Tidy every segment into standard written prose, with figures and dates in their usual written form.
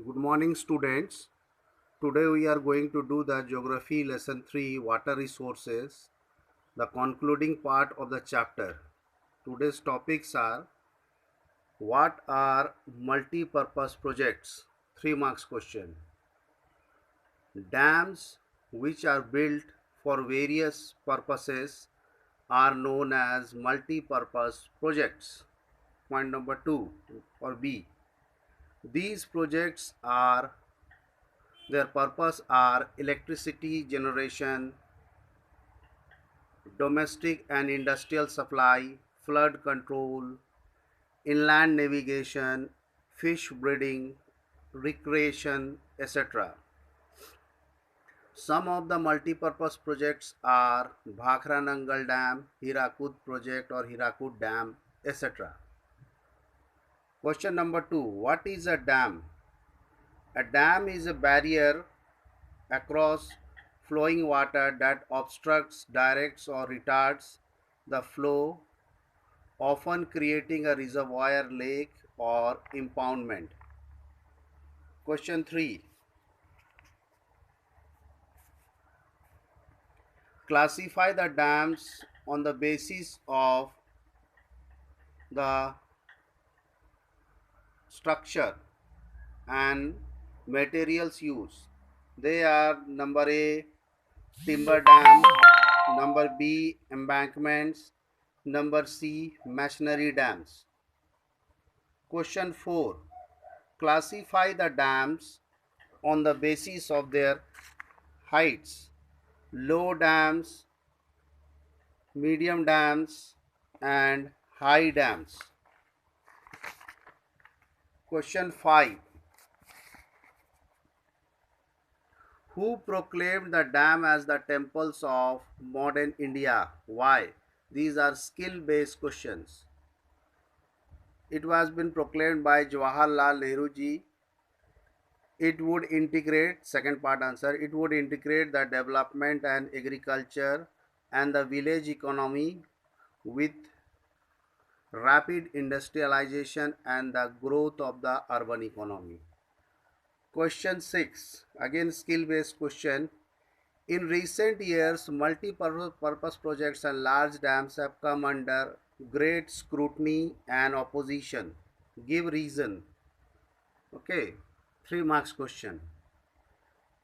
Good morning, students. Today we are going to do the Geography Lesson 3 Water Resources, the concluding part of the chapter. Today's topics are what are multi-purpose projects? 3 marks question. Dams which are built for various purposes are known as multi-purpose projects. Point number 2 or B. These projects are Their purpose are electricity generation, domestic and industrial supply, flood control, inland navigation, fish breeding, recreation, etc. Some of the multi-purpose projects are Bhakra Nangal Dam, Hirakud project or Hirakud Dam, etc. Question number 2. What is a dam? A dam is a barrier across flowing water that obstructs, directs, or retards the flow, often creating a reservoir, lake, or impoundment. Question 3. Classify the dams on the basis of the structure and materials used. They are number A, timber dam, number B, embankments, number C, masonry dams. Question 4. Classify the dams on the basis of their heights. Low dams, medium dams, and high dams. Question 5. Who proclaimed the dam as the temples of modern India? Why? These are skill-based questions. It was been proclaimed by Jawaharlal Nehru ji. It would integrate, second part answer, it would integrate the development and agriculture and the village economy with rapid industrialization and the growth of the urban economy. Question 6, again skill based question. In recent years, multi-purpose projects and large dams have come under great scrutiny and opposition. Give reason. Okay, 3 marks question.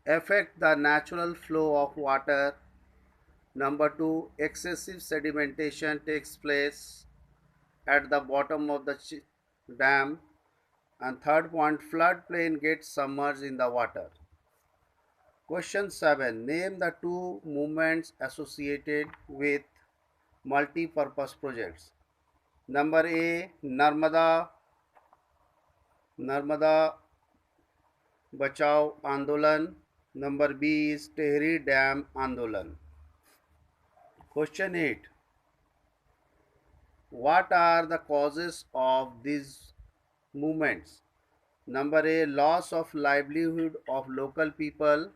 Affect the natural flow of water. Number 2, excessive sedimentation takes place at the bottom of the dam. And third point, floodplain gets submerged in the water. Question 7, name the two movements associated with multi-purpose projects. Number A, Narmada Bachao Andolan. Number B is Tehri Dam Andolan. Question 8. What are the causes of these movements? Number A, loss of livelihood of local people.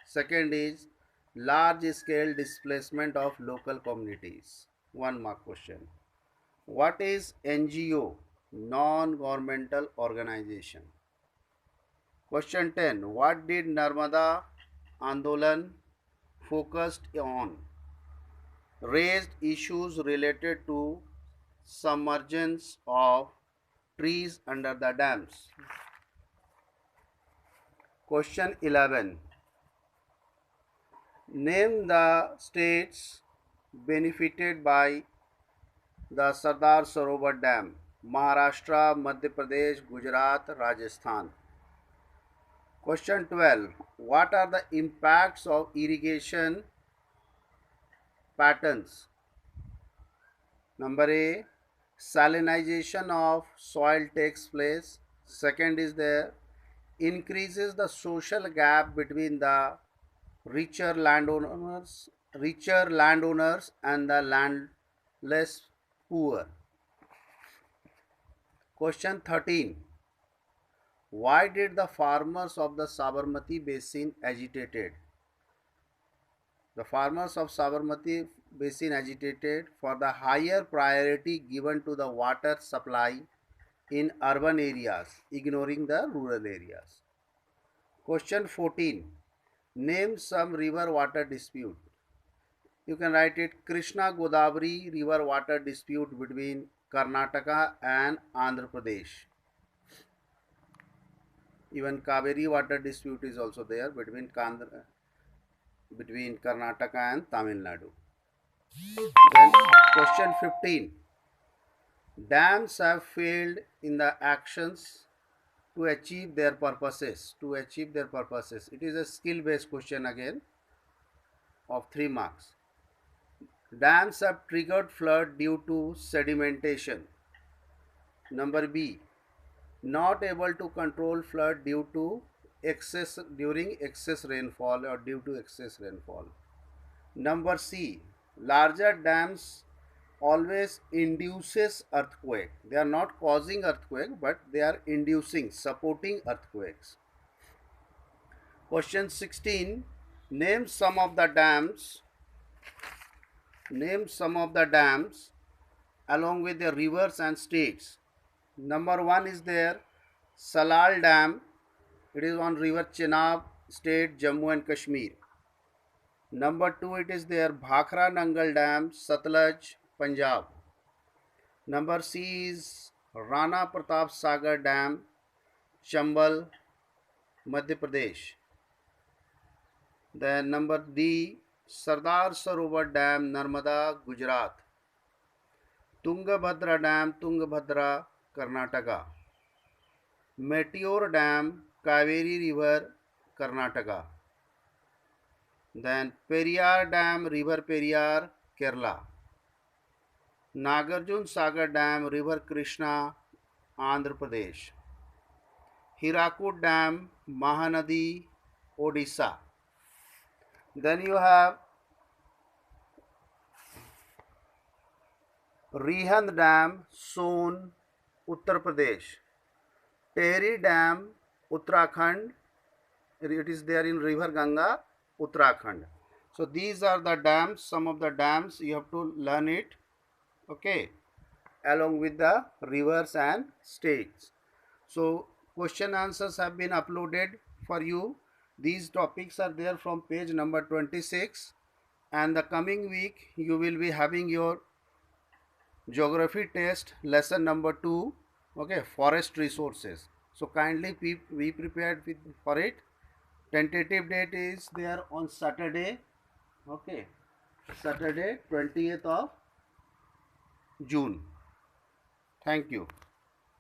Second is large scale displacement of local communities. 1 mark question. What is NGO? Non-governmental organization. Question 10. What did Narmada Andolan focused on? Raised issues related to submergence of trees under the dams. Question 11. Name the states benefited by the Sardar Sarovar Dam. Maharashtra, Madhya Pradesh, Gujarat, Rajasthan. Question 12. What are the impacts of irrigation patterns? Number A, salinization of soil takes place. Second is there, increases the social gap between the richer landowners and the landless poor. Question 13. Why did the farmers of the Sabarmati basin agitated? The farmers of Sabarmati basin agitated for the higher priority given to the water supply in urban areas, ignoring the rural areas. Question 14. Name some river water dispute. You can write it Krishna Godavari river water dispute between Karnataka and Andhra Pradesh. Even Kaveri water dispute is also there between Karnataka and Tamil Nadu. Then question 15. Dams have failed in the actions to achieve their purposes. To achieve their purposes. It is a skill based question again of 3 marks. Dams have triggered flood due to sedimentation. Number B. Not able to control flood due to excess rainfall or due to excess rainfall. Number C. Larger dams always induces earthquake. They are not causing earthquake, but they are inducing, supporting earthquakes. Question 16. Name some of the dams. Name some of the dams along with the rivers and states. Number 1 is there Salal Dam. It is on river Chenab, state Jammu and Kashmir. Number 2 it is there Bhakra Nangal Dam, Satluj, Punjab. Number C is Rana Pratap Sagar Dam, Chambal, Madhya Pradesh. Then number D, Sardar Sarovar Dam, Narmada, Gujarat. Tungabhadra Dam, Tungabhadra, Karnataka. Meteor Dam, Kaveri River, Karnataka. Then Periyar Dam, River Periyar, Kerala. Nagarjun Sagar Dam, River Krishna, Andhra Pradesh. Hirakud Dam, Mahanadi, Odisha. Then you have Rihand Dam, Son, Uttar Pradesh. Tehri Dam, Uttarakhand. It is there in River Ganga, Uttarakhand. So these are the dams, some of the dams you have to learn it, okay, along with the rivers and states. So question answers have been uploaded for you. These topics are there from page number 26, and the coming week you will be having your geography test lesson number 2, okay, forest resources. So kindly be prepared for it. Tentative date is there on Saturday, okay, Saturday 20th of June. Thank you.